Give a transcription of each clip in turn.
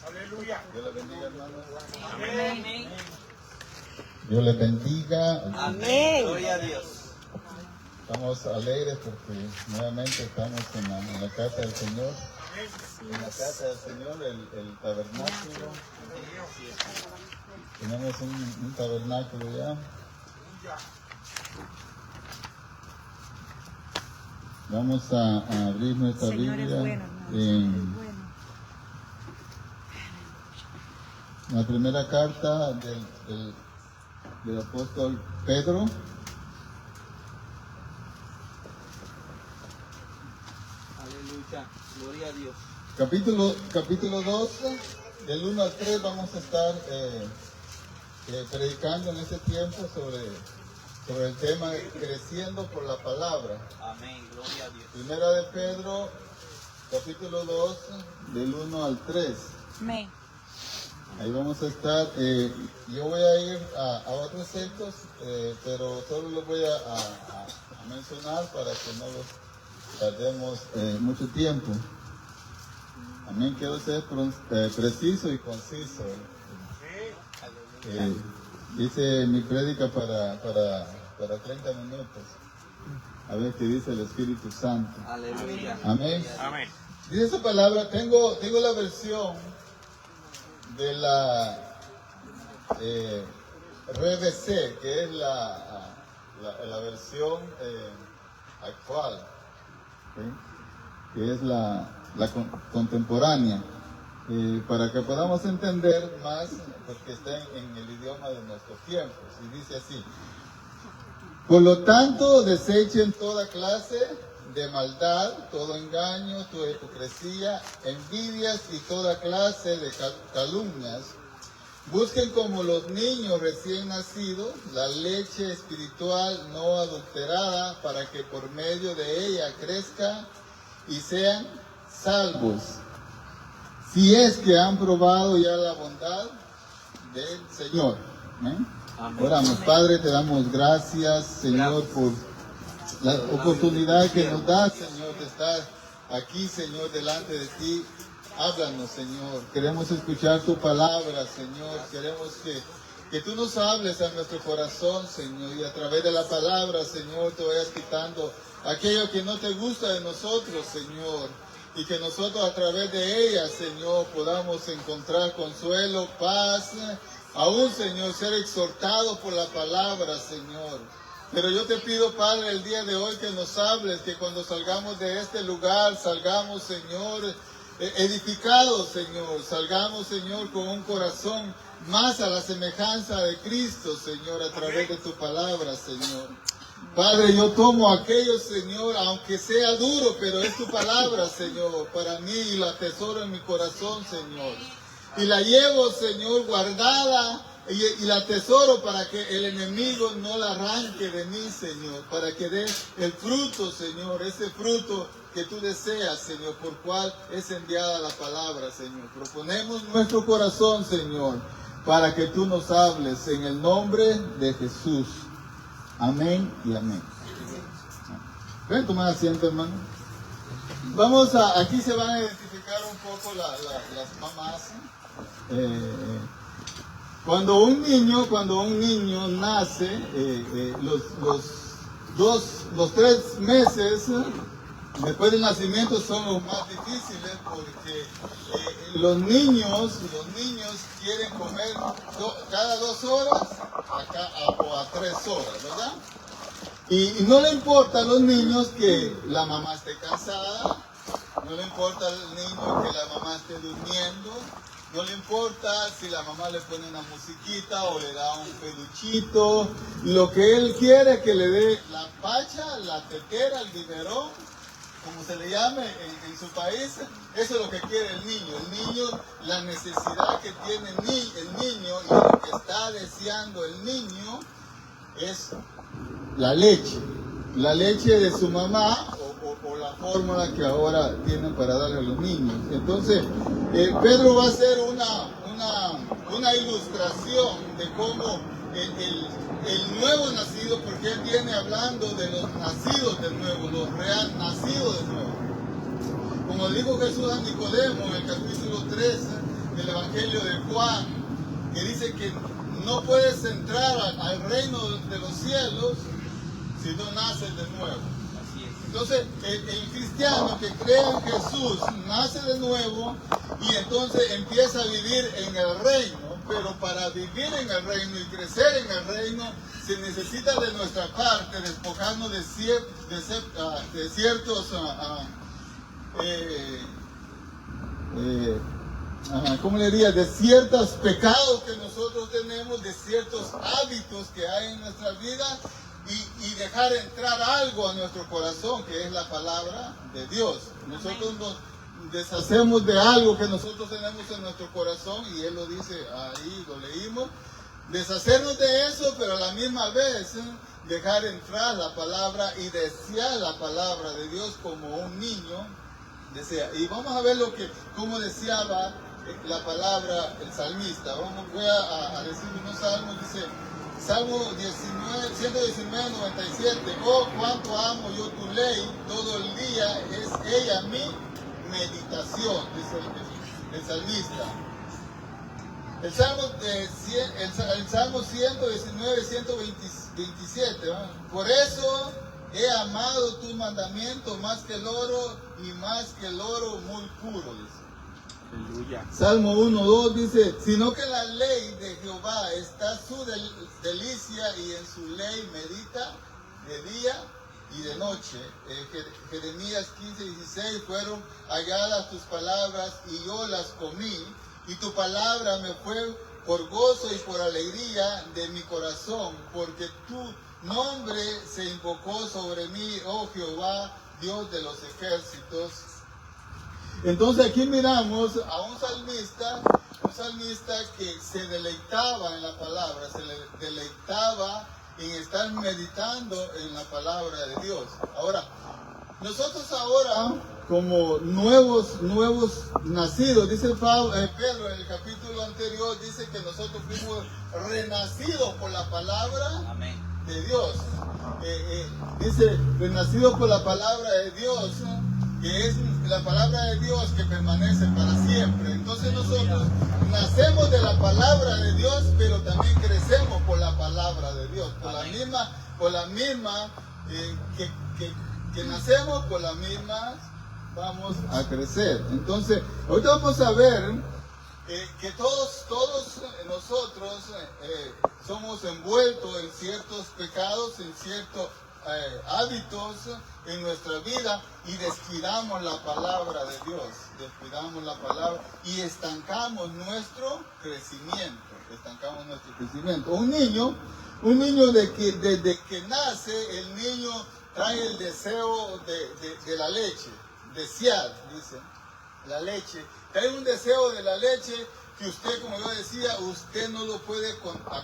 Aleluya. Dios les bendiga, hermanos. Amén. Dios les bendiga. Amén. Gloria a Dios. Estamos alegres porque nuevamente estamos en la casa del Señor. En la casa del Señor, el tabernáculo. Tenemos un tabernáculo ya. Vamos a abrir nuestra Biblia en la primera carta del apóstol Pedro. Aleluya. Gloria a Dios. Capítulo 2, del 1 al 3 vamos a estar predicando en este tiempo sobre el tema creciendo por la palabra. Amén, gloria a Dios. Primera de Pedro, capítulo 2, del 1 al 3. Amén. Ahí vamos a estar. Yo voy a ir a otros textos, pero solo los voy a mencionar para que no los tardemos mucho tiempo. Amén, quiero ser preciso y conciso. Dice mi prédica para 30 minutos. A ver qué dice el Espíritu Santo. Aleluya. Amén. Amén. Dice esa palabra, tengo la versión de la RBC, que es la versión actual, ¿sí? Que es la contemporánea. Para que podamos entender más, porque está en el idioma de nuestros tiempos, y dice así: por lo tanto, desechen toda clase de maldad, todo engaño, toda hipocresía, envidias y toda clase de calumnias. Busquen como los niños recién nacidos la leche espiritual no adulterada, para que por medio de ella crezcan y sean salvos, si es que han probado ya la bondad del Señor. Amén. Oramos. Padre, te damos gracias, Señor, por la oportunidad que nos da, Señor, de estar aquí, Señor, delante de ti. Háblanos, Señor. Queremos escuchar tu palabra, Señor. Queremos que tú nos hables a nuestro corazón, Señor, y a través de la palabra, Señor, te vayas quitando aquello que no te gusta de nosotros, Señor. Y que nosotros a través de ella, Señor, podamos encontrar consuelo, paz, aún, Señor, ser exhortados por la palabra, Señor. Pero yo te pido, Padre, el día de hoy que nos hables, que cuando salgamos de este lugar, salgamos, Señor, edificados, Señor. Salgamos, Señor, con un corazón más a la semejanza de Cristo, Señor, a través de tu palabra, Señor. Padre, yo tomo aquello, Señor, aunque sea duro, pero es tu palabra, Señor, para mí, y la atesoro en mi corazón, Señor. Y la llevo, Señor, guardada, y la atesoro para que el enemigo no la arranque de mí, Señor, para que dé el fruto, Señor, ese fruto que tú deseas, Señor, por cual es enviada la palabra, Señor. Proponemos nuestro corazón, Señor, para que tú nos hables en el nombre de Jesús. Amén y amén. Ven, tomar asiento, hermano. Aquí se van a identificar un poco las mamás. Cuando un niño nace, los 3 meses después del nacimiento son los más difíciles, porque los niños quieren comer cada 2 horas o a 3 horas, ¿verdad? Y no le importa a los niños que la mamá esté cansada, no le importa al niño que la mamá esté durmiendo, no le importa si la mamá le pone una musiquita o le da un peluchito. Lo que él quiere es que le dé la pacha, la tetera, el biberón, como se le llame en su país. Eso es lo que quiere el niño. El niño, la necesidad que tiene el niño y lo que está deseando el niño es la leche de su mamá o la fórmula que ahora tienen para darle a los niños. Entonces, Pedro va a hacer una ilustración de cómo el nuevo nacido, porque él viene hablando de los nacidos de nuevo, los real nacidos de nuevo. Como dijo Jesús a Nicodemo en el capítulo 3, el Evangelio de Juan, que dice que no puedes entrar al reino de los cielos si no naces de nuevo. Así es. Entonces, el cristiano que cree en Jesús nace de nuevo y entonces empieza a vivir en el reino. Pero para vivir en el reino y crecer en el reino, se necesita de nuestra parte despojarnos de ciertos ¿cómo le diría? De ciertos pecados que nosotros tenemos, de ciertos hábitos que hay en nuestra vida y dejar entrar algo a nuestro corazón, que es la palabra de Dios. Nosotros nos deshacemos de algo que nosotros tenemos en nuestro corazón y Él lo dice ahí, lo leímos. Deshacernos de eso, pero a la misma vez dejar entrar la palabra y desear la palabra de Dios como un niño desea. Y vamos a ver cómo deseaba la palabra el salmista. Voy a decir unos salmos. Dice Salmo 119, 97. Oh, cuánto amo yo tu ley, todo el día es ella mi meditación, dice el salmista. El Salmo 119, 127. ¿no? Por eso he amado tu mandamiento más que el oro y más que el oro muy puro, dice. Aleluya. Salmo 1, 2 dice, sino que la ley de Jehová está su delicia y en su ley medita de día y de noche. Jeremías 15, 16, fueron halladas tus palabras y yo las comí, y tu palabra me fue por gozo y por alegría de mi corazón, porque tu nombre se invocó sobre mí, oh Jehová, Dios de los ejércitos. Entonces aquí miramos a un salmista que se deleitaba en la palabra, se le deleitaba en estar meditando en la palabra de Dios. Ahora, nosotros ahora, como nuevos nacidos, dice Pedro en el capítulo anterior, dice que nosotros fuimos renacidos por la palabra Amén. de Dios. Dice, renacidos por la palabra de Dios, que es la palabra de Dios que permanece para siempre. Entonces nosotros nacemos de la palabra de Dios, pero también crecemos por la palabra de Dios. Por la misma que nacemos, por la misma vamos a crecer. Entonces, ahorita vamos a ver que todos nosotros somos envueltos en ciertos pecados, en ciertos hábitos en nuestra vida y descuidamos la palabra de Dios, descuidamos la palabra y estancamos nuestro crecimiento, Un niño desde que nace, el niño trae el deseo de la leche, desear, dice, la leche, trae un deseo de la leche que usted, como yo decía, usted no lo puede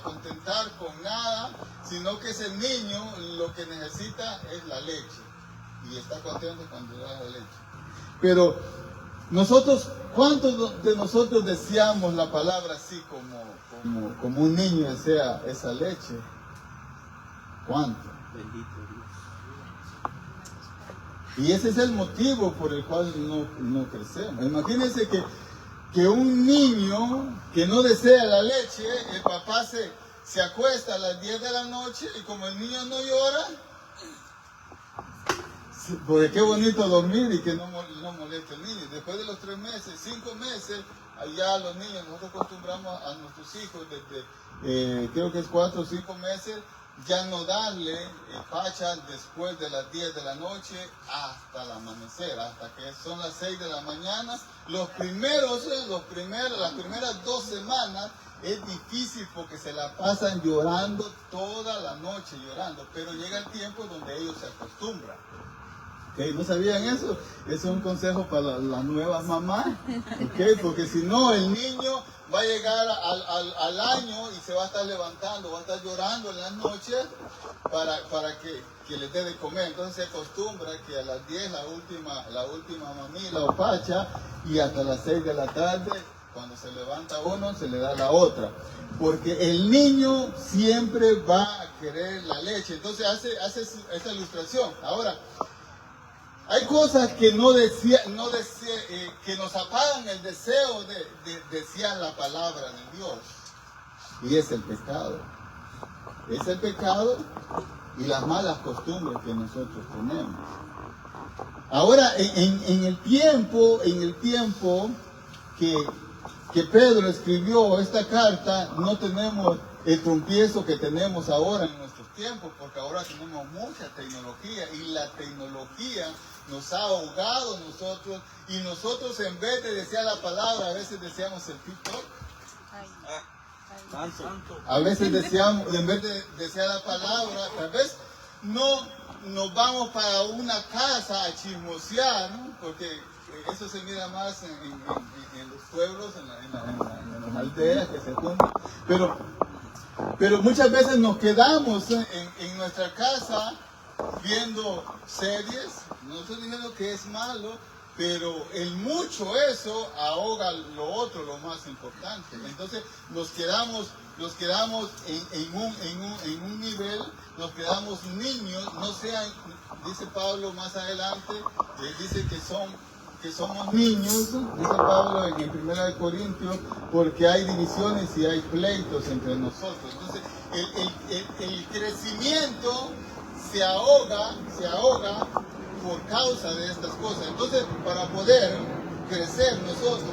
contentar con nada, sino que ese niño lo que necesita es la leche. Y está contento cuando le da la leche. Pero nosotros, ¿cuántos de nosotros deseamos la palabra así como un niño desea esa leche? ¿Cuánto? Bendito Dios. Y ese es el motivo por el cual no crecemos. Imagínense que un niño que no desea la leche, el papá se acuesta a las 10 de la noche y como el niño no llora, porque qué bonito dormir y que no moleste al niño. Después de los 3 meses, 5 meses, allá los niños, nosotros acostumbramos a nuestros hijos desde, creo que es 4 o 5 meses, ya no darle pacha después de las 10 de la noche hasta el amanecer, hasta que son las 6 de la mañana. Las primeras 2 semanas es difícil porque se la pasan llorando toda la noche, llorando, pero llega el tiempo donde ellos se acostumbran. ¿Okay? ¿No sabían eso? Eso es un consejo para las nuevas mamás, ¿okay? Porque si no, el niño va a llegar al año y se va a estar levantando, va a estar llorando en las noches para que les dé de comer. Entonces se acostumbra que a las 10 la última mamila o pacha, y hasta las 6 de la tarde, cuando se levanta uno, se le da la otra. Porque el niño siempre va a querer la leche. Entonces hace esa ilustración. Ahora, hay cosas que que nos apagan el deseo de desear la palabra de Dios. Y es el pecado. Es el pecado y las malas costumbres que nosotros tenemos. Ahora, en el tiempo que Pedro escribió esta carta, no tenemos el trompiezo que tenemos ahora en nuestros tiempos, porque ahora tenemos mucha tecnología y la tecnología nos ha ahogado nosotros, y nosotros en vez de desear la palabra, a veces deseamos el TikTok. A veces deseamos, en vez de desear la palabra, tal vez no nos vamos para una casa a chismosear, ¿no? Porque eso se mira más en los pueblos, en las aldeas que se juntan. Pero muchas veces nos quedamos en nuestra casa viendo series. No estoy diciendo que es malo, pero el mucho eso ahoga lo otro, lo más importante. Entonces nos quedamos en un nivel, nos quedamos niños, no sean, dice Pablo más adelante, dice que somos niños, dice Pablo en 1 Corintios, porque hay divisiones y hay pleitos entre nosotros. Entonces el crecimiento se ahoga por causa de estas cosas. Entonces, para poder crecer nosotros,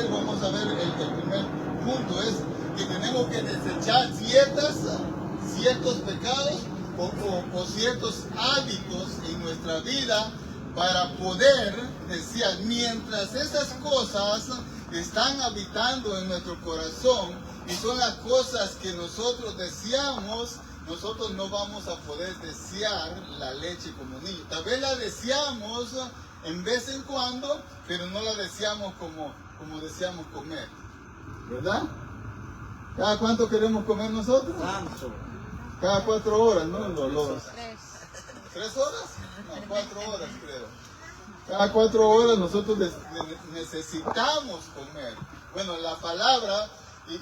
vamos a ver el primer punto, es que tenemos que desechar ciertos pecados o ciertos hábitos en nuestra vida para poder desear. Mientras esas cosas están habitando en nuestro corazón y son las cosas que nosotros deseamos, nosotros no vamos a poder desear la leche como niños. Tal vez la deseamos en vez en cuando, pero no la deseamos como deseamos comer. ¿Verdad? ¿Cada cuánto queremos comer nosotros? Cada 4 horas, ¿no? ¿3 horas? No, 4 horas creo. Cada 4 horas nosotros necesitamos comer. Bueno, la palabra...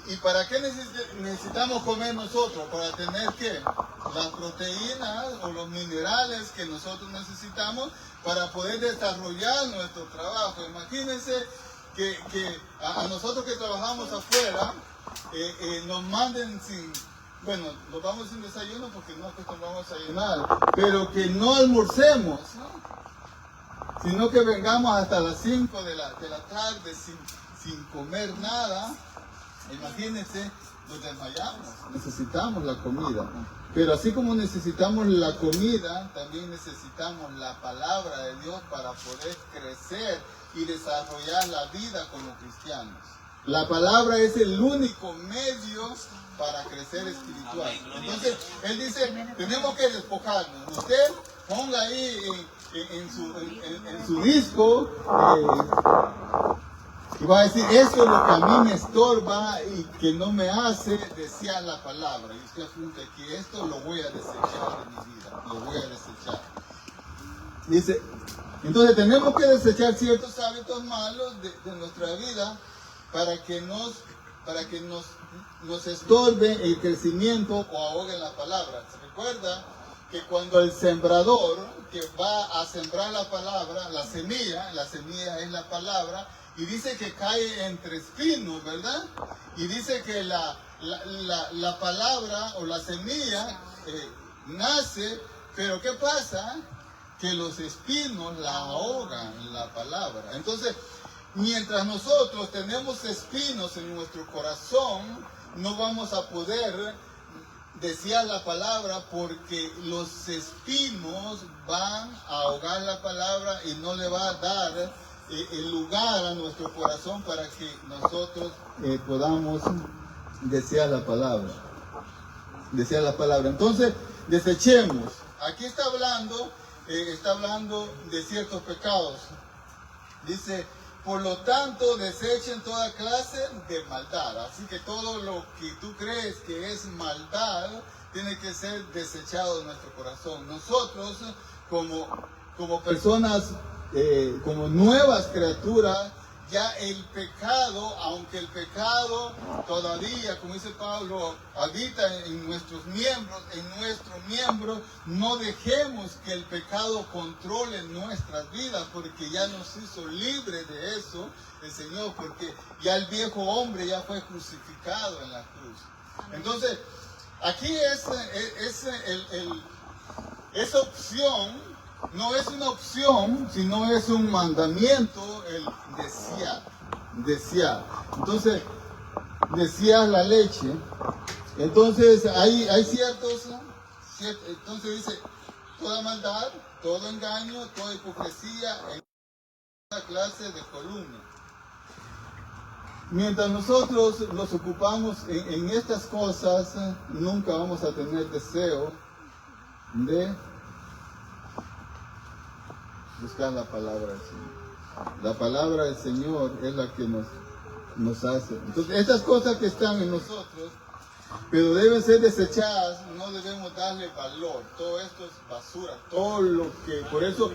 ¿Y para qué necesitamos comer nosotros? Para tener ¿qué? Las proteínas o los minerales que nosotros necesitamos para poder desarrollar nuestro trabajo. Imagínense que a nosotros que trabajamos afuera nos manden nos vamos sin desayuno porque no acostumbramos a desayunar, pero que no almorcemos, ¿no? Sino que vengamos hasta las 5 de la tarde sin comer nada. Imagínense, nos desmayamos, necesitamos la comida. Pero así como necesitamos la comida, también necesitamos la palabra de Dios para poder crecer y desarrollar la vida como cristianos. La palabra es el único medio para crecer espiritual. Entonces, él dice, tenemos que despojarnos. Usted ponga ahí en su disco... y va a decir, eso es lo que a mí me estorba y que no me hace desear la palabra. Y usted apunta que esto lo voy a desechar de mi vida, lo voy a desechar. Dice, entonces tenemos que desechar ciertos hábitos malos de nuestra vida para que nos estorbe el crecimiento o ahogue la palabra. ¿Se recuerda que cuando el sembrador que va a sembrar la palabra, la semilla es la palabra, y dice que cae entre espinos, ¿verdad? Y dice que la palabra o la semilla nace, pero ¿qué pasa? Que los espinos la ahogan, la palabra. Entonces, mientras nosotros tenemos espinos en nuestro corazón, no vamos a poder desear la palabra porque los espinos van a ahogar la palabra y no le va a dar el lugar a nuestro corazón para que nosotros podamos desear la palabra. Desear la palabra. Entonces, desechemos. Aquí está hablando de ciertos pecados. Dice, por lo tanto, desechen toda clase de maldad. Así que todo lo que tú crees que es maldad, tiene que ser desechado de nuestro corazón. Nosotros, como personas, como nuevas criaturas, ya el pecado, aunque el pecado todavía, como dice Pablo, habita en nuestros miembros, no dejemos que el pecado controle nuestras vidas, porque ya nos hizo libres de eso el Señor, porque ya el viejo hombre ya fue crucificado en la cruz. Entonces, aquí esa opción no es una opción, sino es un mandamiento, el desear. Entonces, desear la leche. Entonces, hay ciertos, entonces dice, toda maldad, todo engaño, toda hipocresía, en toda clase de calumnia. Mientras nosotros nos ocupamos en estas cosas, nunca vamos a tener deseo de buscar la palabra del Señor. La palabra del Señor es la que nos hace. Entonces, estas cosas que están en nosotros, pero deben ser desechadas, no debemos darle valor. Todo esto es basura. Todo lo que, por eso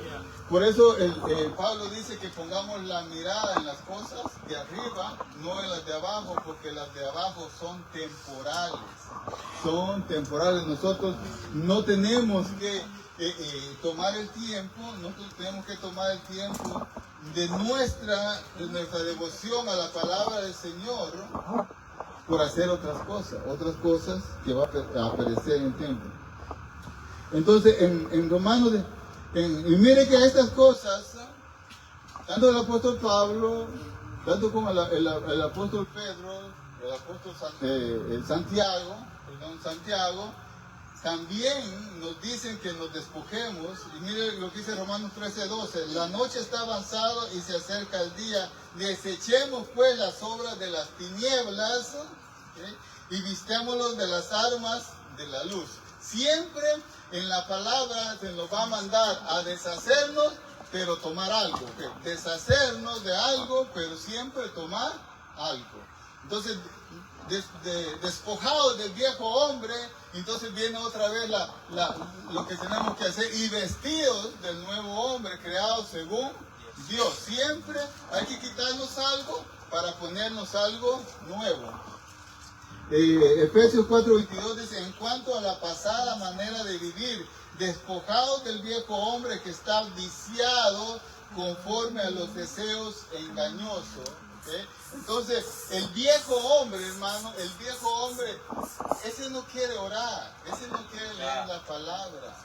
Pablo dice que pongamos la mirada en las cosas de arriba, no en las de abajo, porque las de abajo son temporales. Son temporales. Nosotros no tenemos que tomar el tiempo, nosotros tenemos que tomar el tiempo de nuestra devoción a la palabra del Señor por hacer otras cosas que va a aparecer en el tiempo. Entonces, en Romanos, y mire que estas cosas, tanto el apóstol Pablo, tanto como el apóstol Pedro, el apóstol Santiago, también nos dicen que nos despojemos. Y mire lo que dice Romanos 13:12. La noche está avanzada y se acerca el día. Desechemos pues las obras de las tinieblas, ¿sí? Y vistámonos de las armas de la luz. Siempre en la palabra se nos va a mandar a deshacernos, pero tomar algo. ¿Okay? Deshacernos de algo, pero siempre tomar algo. Entonces, despojados del viejo hombre, entonces viene otra vez lo que tenemos que hacer, y vestidos del nuevo hombre creado según Dios. Siempre hay que quitarnos algo para ponernos algo nuevo. Efesios 4:22 dice, en cuanto a la pasada manera de vivir, despojados del viejo hombre que está viciado conforme a los deseos engañosos. ¿Okay? Entonces, el viejo hombre, hermano, ese no quiere orar, ese no quiere leer la palabra.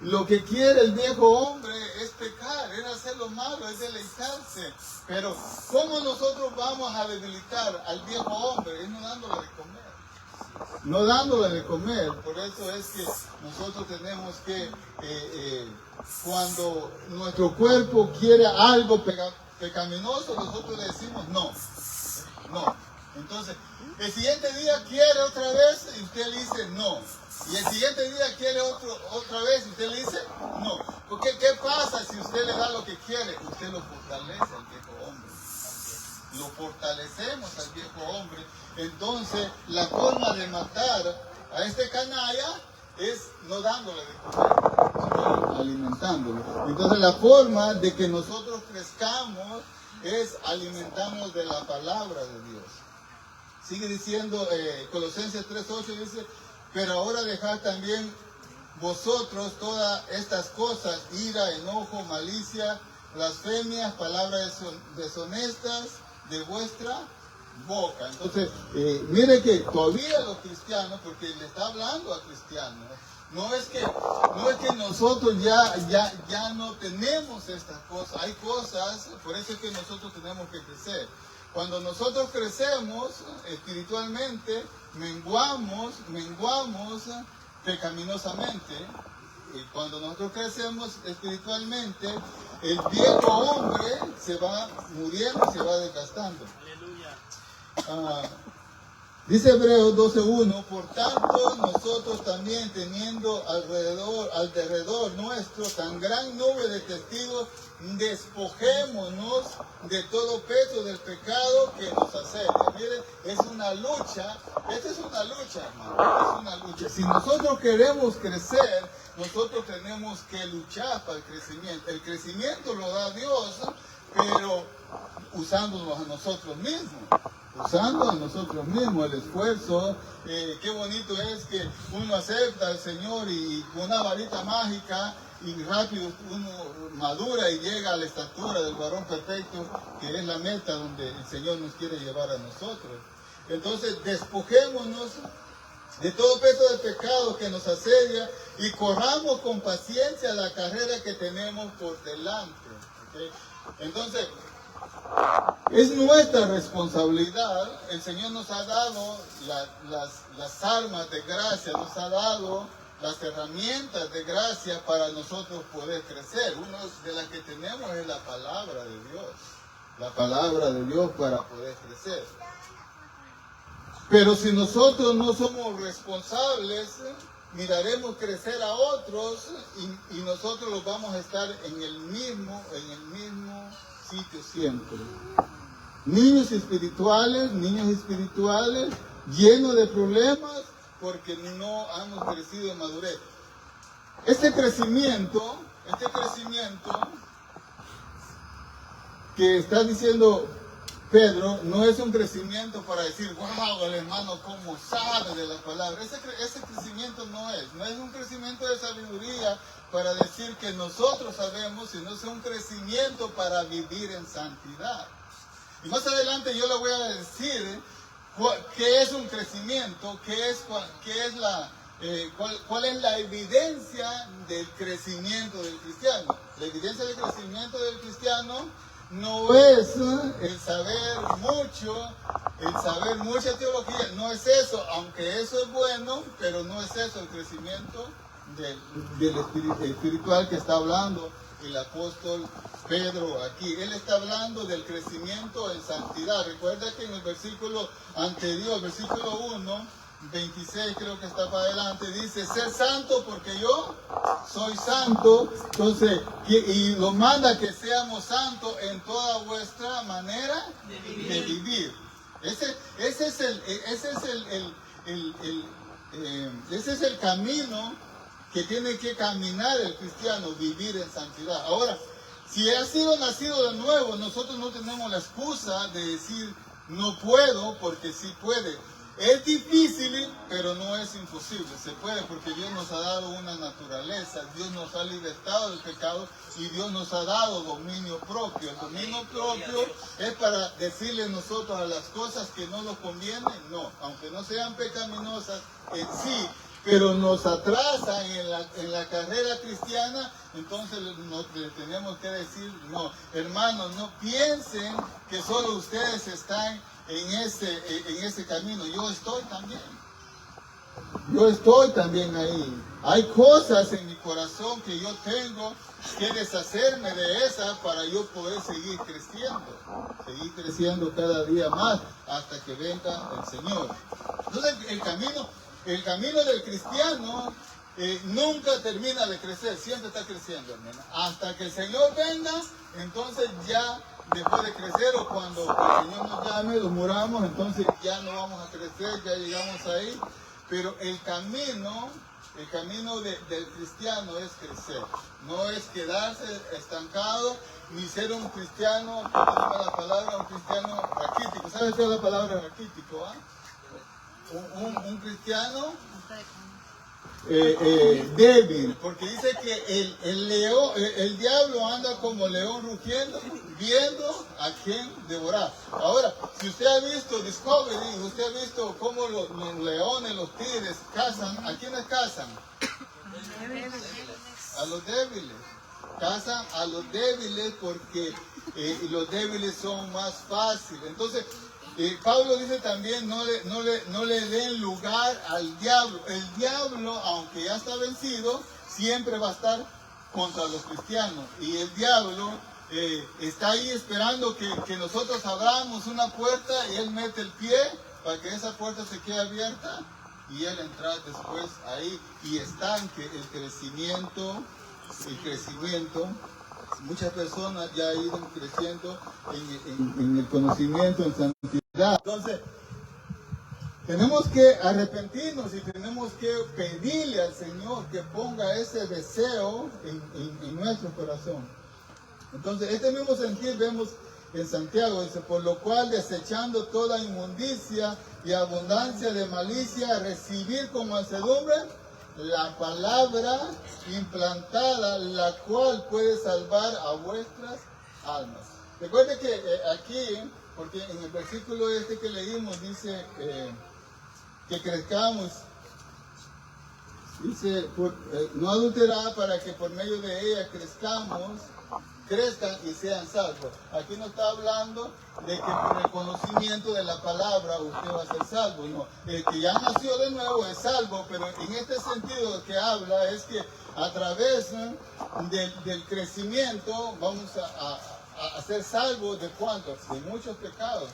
Lo que quiere el viejo hombre es pecar, es hacer lo malo, es deleitarse. Pero, ¿cómo nosotros vamos a debilitar al viejo hombre? Es no dándole de comer. No dándole de comer. Por eso es que nosotros tenemos que, cuando nuestro cuerpo quiere algo pecaminoso, nosotros le decimos no. Entonces, el siguiente día quiere otra vez y usted le dice no. Y el siguiente día quiere otra vez y usted le dice no. Porque ¿qué pasa si usted le da lo que quiere? Usted lo fortalece al viejo hombre. Lo fortalecemos al viejo hombre. Entonces, la forma de matar a este canalla es no dándole de comer, sino alimentándolo. Entonces, la forma de que nosotros crezcamos es alimentarnos de la palabra de Dios. Sigue diciendo, Colosenses 3:8 dice, pero ahora dejad también vosotros todas estas cosas, ira, enojo, malicia, blasfemias, palabras deshonestas de vuestra boca. Entonces, mire que todavía los cristianos, porque le está hablando a cristianos, no es que nosotros ya no tenemos estas cosas, hay cosas, por eso es que nosotros tenemos que crecer. Cuando nosotros crecemos espiritualmente, menguamos pecaminosamente. Y cuando nosotros crecemos espiritualmente, el viejo hombre se va muriendo, se va desgastando. Dice Hebreos 12:1, por tanto nosotros también teniendo alrededor nuestro tan gran nube de testigos, despojémonos de todo peso del pecado que nos asedia. Miren, es una lucha, esta es una lucha, hermano, es una lucha. Si nosotros queremos crecer, nosotros tenemos que luchar para el crecimiento. El crecimiento lo da Dios, pero usándonos a nosotros mismos. Usando a nosotros mismos el esfuerzo. Qué bonito es que uno acepta al Señor y con una varita mágica y rápido uno madura y llega a la estatura del varón perfecto, que es la meta donde el Señor nos quiere llevar a nosotros. Entonces despojémonos de todo peso de pecado que nos asedia y corramos con paciencia la carrera que tenemos por delante. ¿Okay? Entonces, es nuestra responsabilidad. El Señor nos ha dado las armas de gracia, nos ha dado las herramientas de gracia para nosotros poder crecer. Una de las que tenemos es la palabra de Dios. La palabra de Dios para poder crecer. Pero si nosotros no somos responsables, miraremos crecer a otros y nosotros los vamos a estar en el mismo sitio siempre. Niños espirituales, llenos de problemas porque no hemos crecido en madurez. Este crecimiento que está diciendo Pedro no es un crecimiento para decir, wow, el hermano cómo sabe de la palabra. Ese crecimiento no es un crecimiento de sabiduría para decir que nosotros sabemos, sino es un crecimiento para vivir en santidad. Y más adelante yo le voy a decir qué es un crecimiento, cuál es la evidencia del crecimiento del cristiano. La evidencia del crecimiento del cristiano no es el saber mucha teología, no es eso, aunque eso es bueno, pero no es eso el crecimiento del espiritual que está hablando el apóstol Pedro aquí. Él está hablando del crecimiento en santidad. Recuerda que en el versículo anterior, versículo 1, 26 creo que está para adelante, dice, ser santo porque yo soy santo. Entonces, y nos manda que seamos santos en toda vuestra manera de vivir. Ese es el camino que tiene que caminar el cristiano, vivir en santidad. Ahora, si ha sido nacido de nuevo, nosotros no tenemos la excusa de decir no puedo, porque sí puede. Es difícil, pero no es imposible. Se puede porque Dios nos ha dado una naturaleza, Dios nos ha libertado del pecado y Dios nos ha dado dominio propio. El dominio propio es para decirle nosotros a las cosas que no nos convienen, no, aunque no sean pecaminosas en sí, pero nos atrasan en la carrera cristiana. Entonces le tenemos que decir, no, hermanos, no piensen que solo ustedes están en ese camino. Yo estoy también ahí. Hay cosas en mi corazón que yo tengo que deshacerme de esas para yo poder seguir creciendo cada día más hasta que venga el Señor. Entonces el camino del cristiano nunca termina de crecer, siempre está creciendo, hermano. Hasta que el Señor venga, entonces ya después de crecer o cuando el Señor nos llame, los muramos, entonces ya no vamos a crecer, ya llegamos ahí. Pero el camino del cristiano es crecer, no es quedarse estancado, ni ser un cristiano, la palabra, un cristiano raquítico. ¿Sabes qué es la palabra raquítico? Un cristiano débil, porque dice que el diablo anda como león rugiendo, viendo a quién devorar. Ahora, si usted ha visto Discovery, usted ha visto cómo los leones, los tigres cazan. ¿A quiénes cazan? A los débiles. Cazan a los débiles porque los débiles son más fáciles. Entonces, Pablo dice también, no le den lugar al diablo. El diablo, aunque ya está vencido, siempre va a estar contra los cristianos. Y el diablo está ahí esperando que nosotros abramos una puerta y él mete el pie para que esa puerta se quede abierta y él entra después ahí y estanque el crecimiento. Muchas personas ya han ido creciendo en el conocimiento, en santidad. Entonces, tenemos que arrepentirnos y tenemos que pedirle al Señor que ponga ese deseo en nuestro corazón. Entonces, este mismo sentir vemos en Santiago, dice, por lo cual desechando toda inmundicia y abundancia de malicia, recibir con mansedumbre la palabra implantada, la cual puede salvar a vuestras almas. Recuerde que aquí, porque en el versículo este que leímos dice que crezcamos, dice, no adulterada para que por medio de ella crezcan y sean salvos. Aquí no está hablando de que por el conocimiento de la palabra usted va a ser salvo, no. El que ya nació de nuevo es salvo, pero en este sentido que habla es que a través del crecimiento vamos a ser salvos de cuántos, de muchos pecados,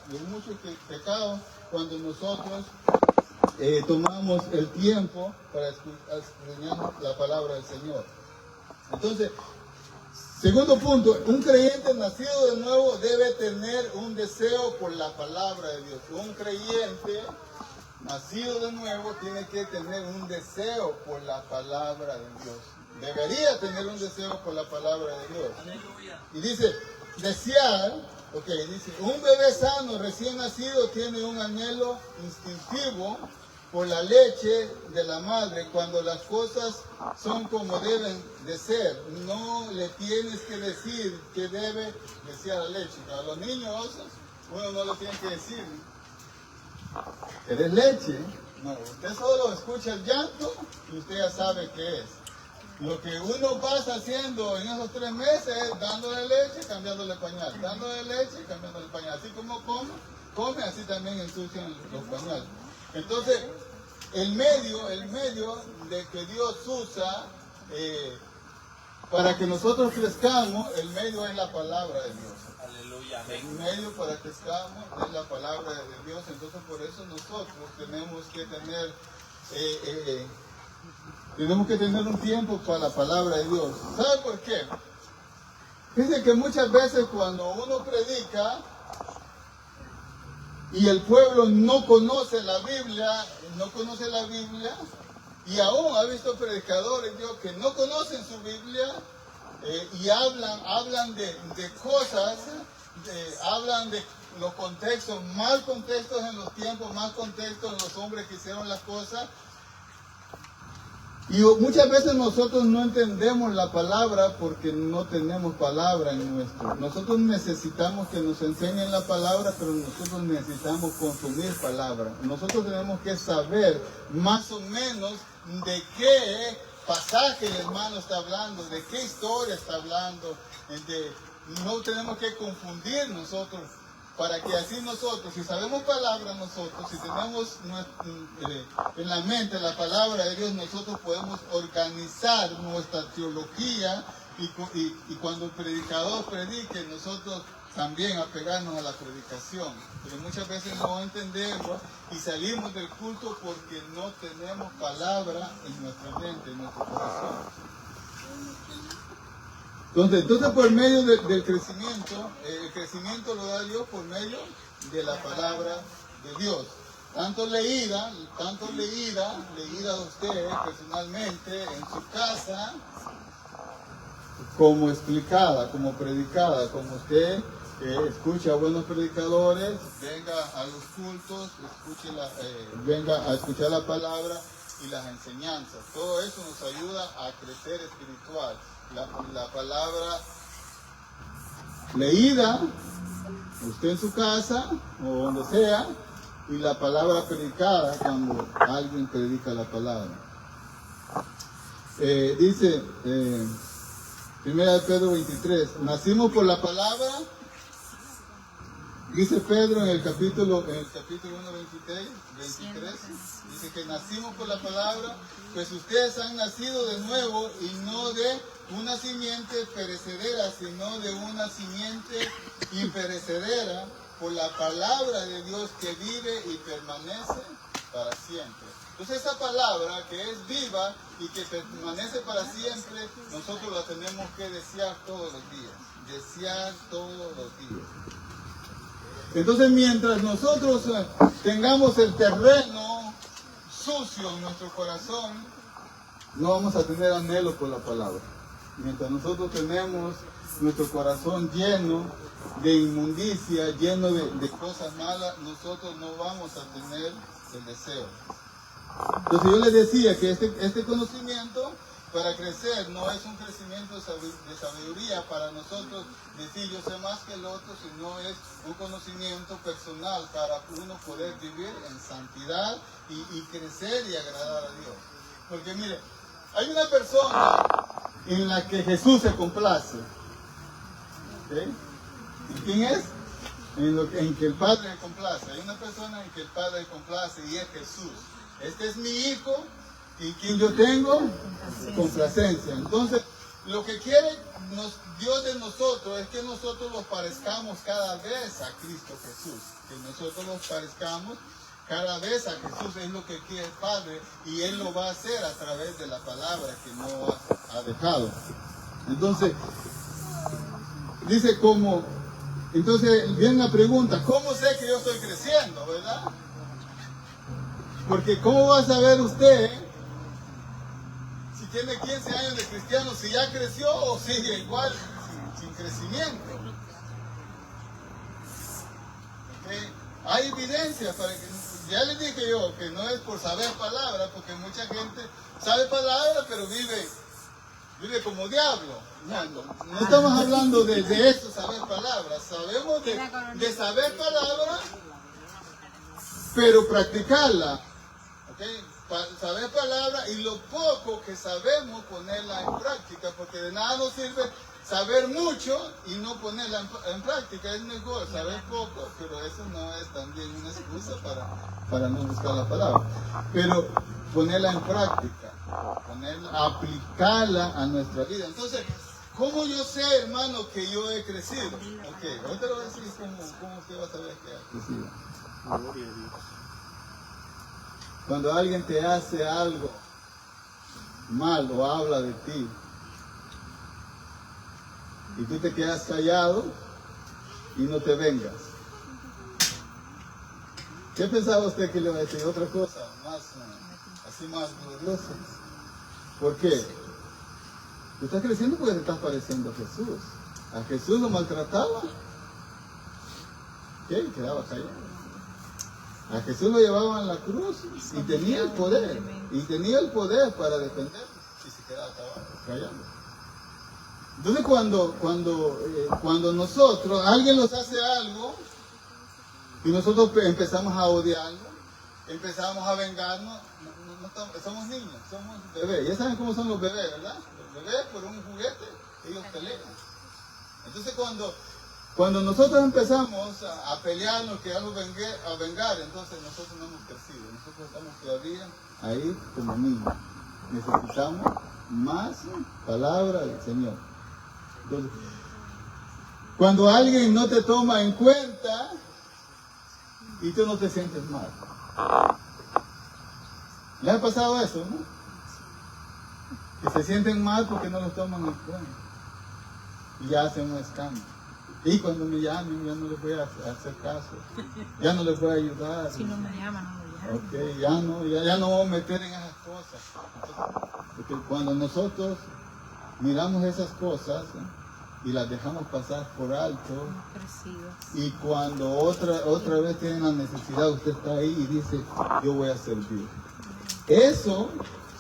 cuando nosotros tomamos el tiempo para escudriñar la palabra del Señor. Entonces, segundo punto, un creyente nacido de nuevo debe tener un deseo por la palabra de Dios. Un creyente nacido de nuevo tiene que tener un deseo por la palabra de Dios. Debería tener un deseo por la palabra de Dios. Y dice, desear, dice, un bebé sano recién nacido tiene un anhelo instintivo por la leche de la madre. Cuando las cosas son como deben de ser, no le tienes que decir que debe desear la leche. A los niños uno no le tiene que decir, ¿querés leche? No, usted solo escucha el llanto y usted ya sabe qué es. Lo que uno pasa haciendo en esos 3 meses es dándole leche, cambiándole pañal, dándole leche, cambiándole pañal. Así como come, así también ensucian los pañales. Entonces, el medio de que Dios usa para que nosotros crezcamos, el medio es la palabra de Dios. Aleluya. El medio para que crezcamos es la palabra de Dios. Entonces, por eso nosotros tenemos que tener un tiempo para la palabra de Dios. ¿Sabe por qué? Fíjense que muchas veces cuando uno predica y el pueblo no conoce la Biblia, y aún ha visto predicadores que no conocen su Biblia y hablan de cosas, hablan de los contextos, mal contextos en los tiempos, mal contextos en los hombres que hicieron las cosas. Y muchas veces nosotros no entendemos la palabra porque no tenemos palabra en nuestro. Nosotros necesitamos que nos enseñen la palabra, pero nosotros necesitamos consumir palabra. Nosotros tenemos que saber más o menos de qué pasaje el hermano está hablando, de qué historia está hablando. No tenemos que confundir nosotros, para que así nosotros, si sabemos palabra nosotros, si tenemos en la mente la palabra de Dios, nosotros podemos organizar nuestra teología y cuando el predicador predique, nosotros también apegarnos a la predicación. Pero muchas veces no entendemos y salimos del culto porque no tenemos palabra en nuestra mente, en nuestro corazón. Entonces por medio del crecimiento, el crecimiento lo da Dios por medio de la palabra de Dios. Tanto leída de usted personalmente en su casa, como explicada, como predicada, como usted escucha a buenos predicadores, venga a los cultos, venga a escuchar la palabra y las enseñanzas. Todo eso nos ayuda a crecer espiritual. La palabra leída, usted en su casa o donde sea, y la palabra predicada cuando alguien predica la palabra. Dice 1 Pedro 23, nacimos por la palabra. Dice Pedro en el capítulo 1, 23, dice que nacimos por la palabra, pues ustedes han nacido de nuevo y no de una simiente perecedera, sino de una simiente imperecedera, por la palabra de Dios que vive y permanece para siempre. Entonces esa palabra que es viva y que permanece para siempre, nosotros la tenemos que desear todos los días, Entonces mientras nosotros tengamos el terreno sucio en nuestro corazón, no vamos a tener anhelo por la palabra. Mientras nosotros tenemos nuestro corazón lleno de inmundicia, lleno de cosas malas, nosotros no vamos a tener el deseo. Entonces yo les decía que este conocimiento para crecer no es un crecimiento de sabiduría para nosotros decir yo sé más que el otro, sino es un conocimiento personal para uno poder vivir en santidad y crecer y agradar a Dios. Porque mire, hay una persona en la que Jesús se complace. ¿Okay? ¿Y quién es? En que el Padre se complace. Hay una persona en que el Padre se complace y es Jesús. Este es mi hijo y quien yo tengo, complacencia. Entonces, lo que quiere Dios de nosotros es que nosotros los parezcamos cada vez a Cristo Jesús. Que nosotros los parezcamos cada vez a Jesús, es lo que quiere el Padre y Él lo va a hacer a través de la palabra que no ha dejado. Entonces, dice como, entonces viene la pregunta, ¿cómo sé que yo estoy creciendo, verdad? Porque ¿cómo va a saber usted si tiene 15 años de cristiano, si ya creció o sigue igual, sin crecimiento? ¿Okay? Hay evidencia para que, ya les dije yo, que no es por saber palabras, porque mucha gente sabe palabras, pero vive como diablo. No estamos hablando de eso, saber palabras. Sabemos de saber palabras, pero practicarla. ¿Okay? Saber palabras y lo poco que sabemos ponerla en práctica, porque de nada nos sirve saber mucho y no ponerla en práctica. Es mejor saber poco, pero eso no es también una excusa para no buscar la palabra. Pero ponerla en práctica, aplicarla a nuestra vida. Entonces, ¿cómo yo sé, hermano, que yo he crecido? Ok, ahorita lo voy a decir cómo usted va a saber que ha crecido. Gloria a Dios. Cuando alguien te hace algo mal o habla de ti y tú te quedas callado y no te vengas, ¿qué pensaba usted que le va a decir? Otra cosa así más gloriosa. ¿Por qué? Tú estás creciendo porque te estás pareciendo a Jesús. A Jesús lo maltrataba, ¿qué? Quedaba callado. A Jesús lo llevaban a la cruz y tenía el poder. Y tenía el poder para defenderlo y se quedaba callado. Entonces cuando nosotros, alguien nos hace algo y nosotros empezamos a odiarlo, empezamos a vengarnos, somos niños, somos bebés. Ya saben cómo son los bebés, ¿verdad? Los bebés por un juguete, ellos pelean. Entonces cuando nosotros empezamos a pelearnos, a vengar, entonces nosotros no hemos crecido. Nosotros estamos todavía ahí como niños. Necesitamos más palabra del Señor. Entonces, cuando alguien no te toma en cuenta y tú no te sientes mal. ¿Le ha pasado eso, no? Que se sienten mal porque no los toman en cuenta. Y ya hacen un escándalo. Y cuando me llamen ya no les voy a hacer caso, ya no les voy a ayudar. Si no me llaman, no me llaman. Okay, ya no voy a meter en esas cosas. Entonces, porque cuando nosotros miramos esas cosas y las dejamos pasar por alto, y cuando otra vez tienen la necesidad, usted está ahí y dice, yo voy a servir. Eso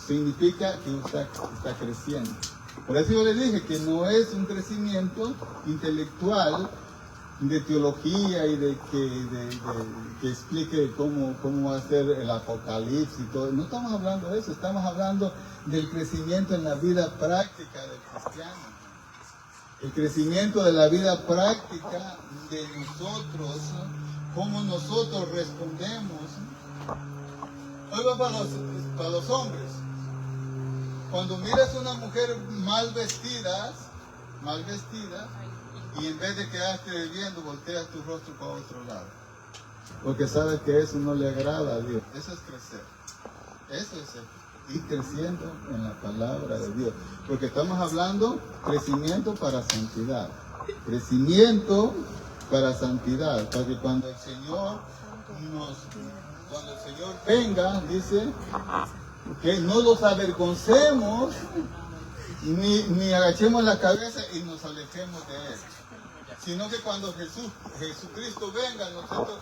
significa que usted está creciendo. Por eso yo le dije que no es un crecimiento intelectual de teología y de que explique cómo va a ser el apocalipsis y todo. No estamos hablando de eso, estamos hablando del crecimiento en la vida práctica del cristiano. El crecimiento de la vida práctica de nosotros, cómo nosotros respondemos. Hoy va para los hombres. Cuando miras a una mujer mal vestida, y en vez de quedarte viendo, volteas tu rostro para otro lado. Porque sabes que eso no le agrada a Dios. Eso es crecer. Eso es ir creciendo en la palabra de Dios. Porque estamos hablando crecimiento para santidad. Crecimiento para santidad. Para que cuando el Señor venga, dice, que no los avergoncemos ni agachemos la cabeza y nos alejemos de Él. Sino que cuando Jesucristo venga, nosotros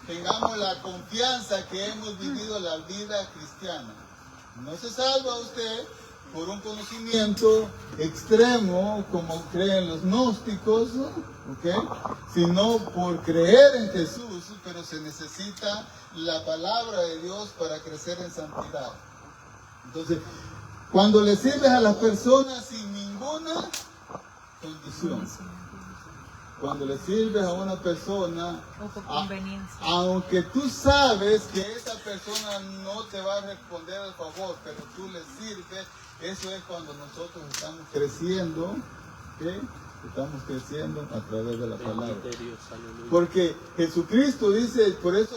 tengamos la confianza que hemos vivido la vida cristiana. No se salva usted por un conocimiento extremo, como creen los gnósticos, sino por creer en Jesús, pero se necesita la palabra de Dios para crecer en santidad. Entonces, cuando le sirves a las personas sin ninguna condición, cuando le sirves a una persona, aunque tú sabes que esa persona no te va a responder al favor, pero tú le sirves, eso es cuando nosotros estamos creciendo, estamos creciendo a través de la palabra. Porque Jesucristo dice, por eso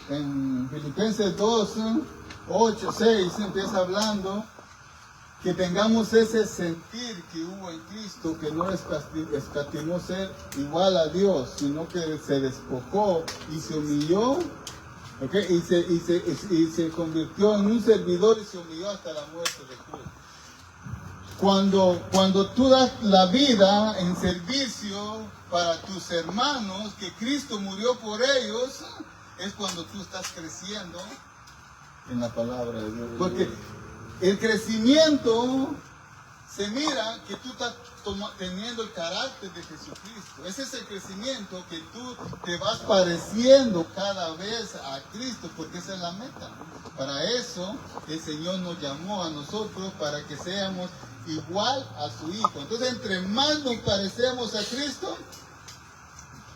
en Filipenses 2, 8, 6 empieza hablando que tengamos ese sentir que hubo en Cristo, que no escatimó ser igual a Dios, sino que se despojó y se humilló, y se convirtió en un servidor y se humilló hasta la muerte de cruz. Cuando tú das la vida en servicio para tus hermanos, que Cristo murió por ellos, es cuando tú estás creciendo en la palabra de Dios. Porque el crecimiento se mira que tú estás teniendo el carácter de Jesucristo. Ese es el crecimiento, que tú te vas pareciendo cada vez a Cristo, porque esa es la meta. Para eso el Señor nos llamó a nosotros, para que seamos igual a su Hijo. Entonces, entre más nos parecemos a Cristo,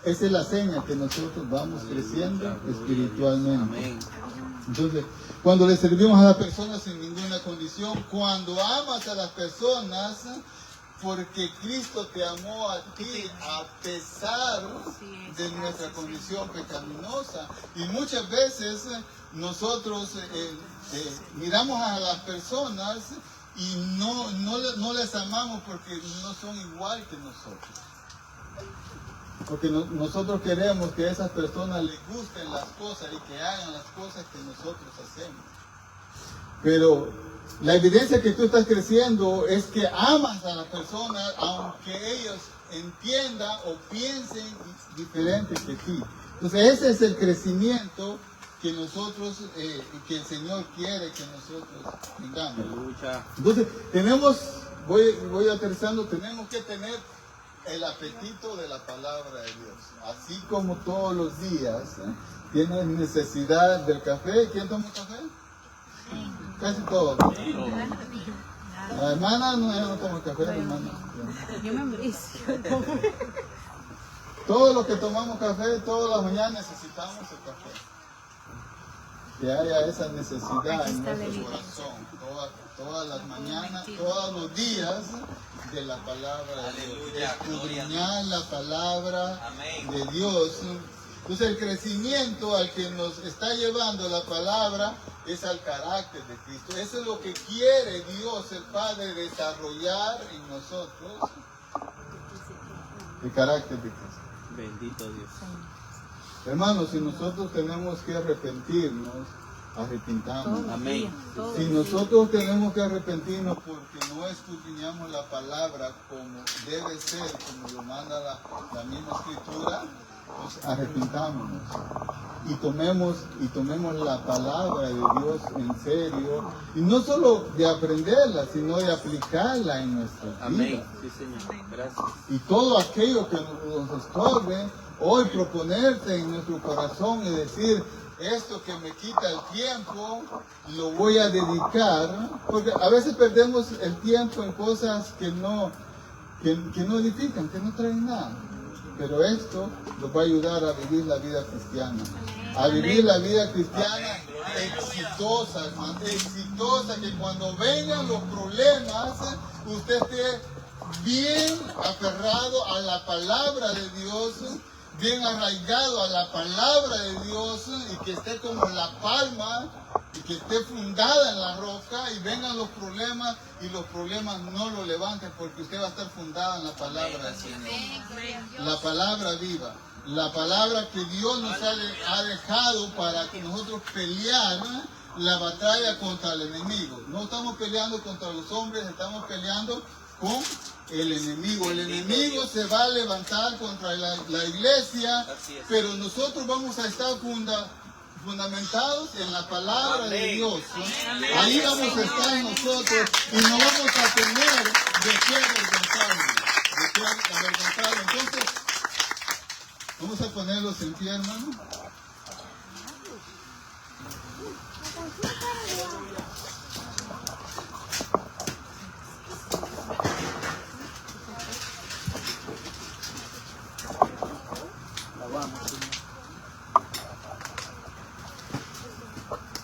esa es la seña que nosotros vamos creciendo espiritualmente. Entonces, cuando le servimos a las personas sin ninguna condición, cuando amas a las personas, porque Cristo te amó a ti a pesar de nuestra condición pecaminosa. Y muchas veces nosotros miramos a las personas y no les amamos porque no son igual que nosotros. Porque nosotros queremos que a esas personas les gusten las cosas y que hagan las cosas que nosotros hacemos. Pero la evidencia que tú estás creciendo es que amas a las personas, aunque ellos entiendan o piensen diferente que ti. Entonces ese es el crecimiento que nosotros, que el Señor quiere que nosotros tengamos. Entonces voy aterrizando, tenemos que tener el apetito de la palabra de Dios. Así como todos los días tienes necesidad del café. ¿Quién toma café? Casi todos. La hermana no toma café, la hermana. Yo me embricio. Todos los que tomamos café, todas las mañanas necesitamos el café. Que haya esa necesidad en nuestro corazón. Todas las mañanas, todos los días, de la palabra de Dios. Escudriñar la palabra de Dios. Entonces el crecimiento al que nos está llevando la palabra es al carácter de Cristo. Eso es lo que quiere Dios, el Padre, desarrollar en nosotros. El carácter de Cristo. Bendito Dios. Hermanos, si nosotros tenemos que arrepentirnos, arrepintamos. Amén. Si nosotros tenemos que arrepentirnos porque no escudriñamos la palabra como debe ser, como lo manda la misma Escritura, pues arrepintámonos y tomemos la palabra de Dios en serio, y no solo de aprenderla, sino de aplicarla en nuestras vidas. Amén. Sí, Señor. Gracias. Y todo aquello que nos estorbe, hoy proponerte en nuestro corazón y decir: esto que me quita el tiempo, lo voy a dedicar, porque a veces perdemos el tiempo en cosas que no edifican, que no traen nada. Pero esto nos va a ayudar a vivir la vida cristiana. A vivir la vida cristiana exitosa, hermano. Exitosa, que cuando vengan los problemas, usted esté bien aferrado a la palabra de Dios, bien arraigado a la palabra de Dios, y que esté como la palma, y que esté fundada en la roca, y vengan los problemas y los problemas no lo levanten, porque usted va a estar fundada en la palabra del Señor. La palabra viva, la palabra que Dios nos ha dejado para que nosotros pelear la batalla contra el enemigo. No estamos peleando contra los hombres, estamos peleando con el enemigo. El enemigo se va a levantar contra la iglesia, pero nosotros vamos a estar fundamentados en la palabra de Dios, ¿sí? Ahí vamos a estar nosotros y no vamos a tener de qué avergonzarnos. Entonces, vamos a ponerlos en pie, hermano.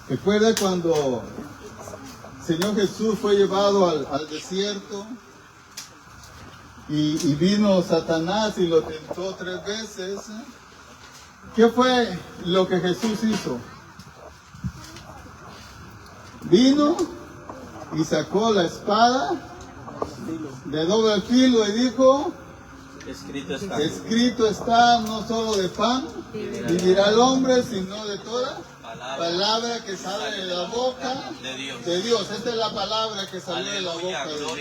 Recuerda cuando el Señor Jesús fue llevado al desierto y vino Satanás y lo tentó 3 veces. ¿Qué fue lo que Jesús hizo? Vino y sacó la espada de doble filo y dijo: escrito está, no solo de pan vivirá el hombre, sino de toda palabra que sale de la boca de Dios. Esta es la palabra que salió de la boca de Dios.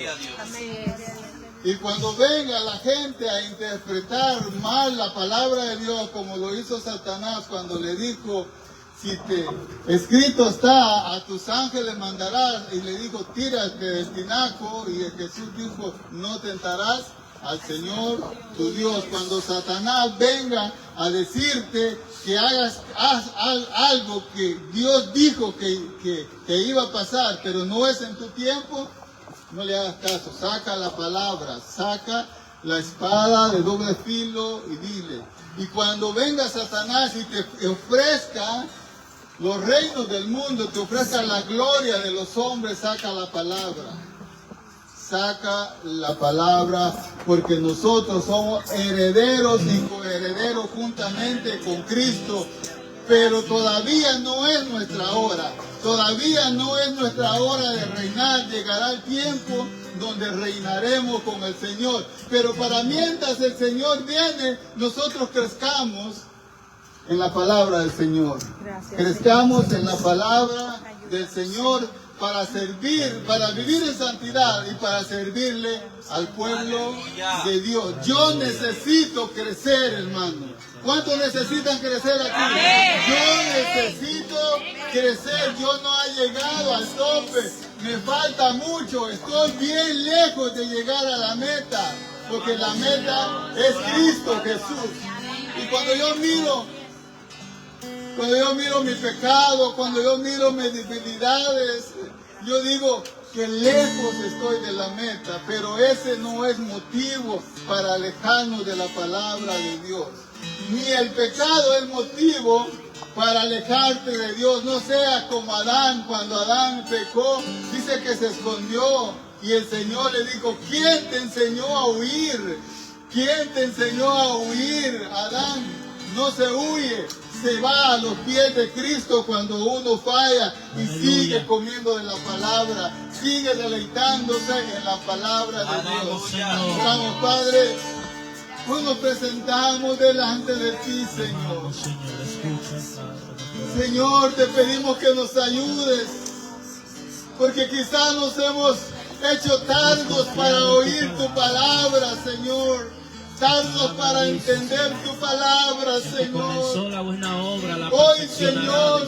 Y cuando venga la gente a interpretar mal la palabra de Dios, como lo hizo Satanás cuando le dijo: escrito está, a tus ángeles mandarás, y le dijo: tírate del tinaco, y Jesús dijo: no tentarás al Señor tu Dios. Cuando Satanás venga a decirte que haz algo que Dios dijo que iba a pasar, pero no es en tu tiempo, no le hagas caso. Saca la palabra, saca la espada de doble filo y dile. Y cuando venga Satanás y te ofrezca los reinos del mundo, te ofrezca la gloria de los hombres, saca la palabra. Saca la palabra, porque nosotros somos herederos y coherederos juntamente con Cristo. Pero todavía no es nuestra hora. Todavía no es nuestra hora de reinar. Llegará el tiempo donde reinaremos con el Señor. Pero para mientras el Señor viene, nosotros crezcamos en la palabra del Señor. Crezcamos en la palabra del Señor para servir, para vivir en santidad y para servirle al pueblo de Dios. Yo necesito crecer, hermano. ¿Cuántos necesitan crecer aquí? Yo necesito crecer. Yo no he llegado al tope. Me falta mucho. Estoy bien lejos de llegar a la meta. Porque la meta es Cristo Jesús. Y cuando yo miro mi pecado, cuando yo miro mis debilidades, yo digo que lejos estoy de la meta, pero ese no es motivo para alejarnos de la palabra de Dios. Ni el pecado es motivo para alejarte de Dios. No seas como Adán. Cuando Adán pecó, dice que se escondió y el Señor le dijo: ¿quién te enseñó a huir? ¿Quién te enseñó a huir, Adán? No se huye, se va a los pies de Cristo cuando uno falla y sigue comiendo de la palabra, sigue deleitándose en la palabra de Dios. Oramos, Padre, hoy nos presentamos delante de ti, Señor. Señor, te pedimos que nos ayudes, porque quizás nos hemos hecho tardos para oír tu palabra, Señor. Tardos para entender tu palabra, Señor. Hoy, Señor,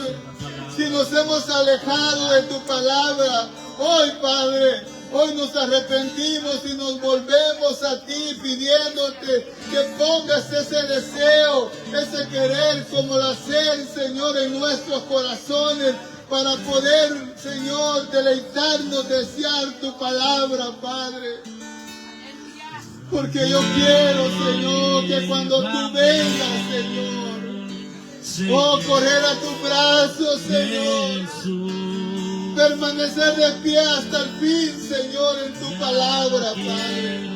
si nos hemos alejado de tu palabra, hoy, Padre, hoy nos arrepentimos y nos volvemos a ti pidiéndote que pongas ese deseo, ese querer como la sed, Señor, en nuestros corazones, para poder, Señor, deleitarnos, desear tu palabra, Padre. Porque yo quiero, Señor, que cuando tú vengas, Señor, correr a tus brazos, Señor, permanecer de pie hasta el fin, Señor, en tu palabra, Padre.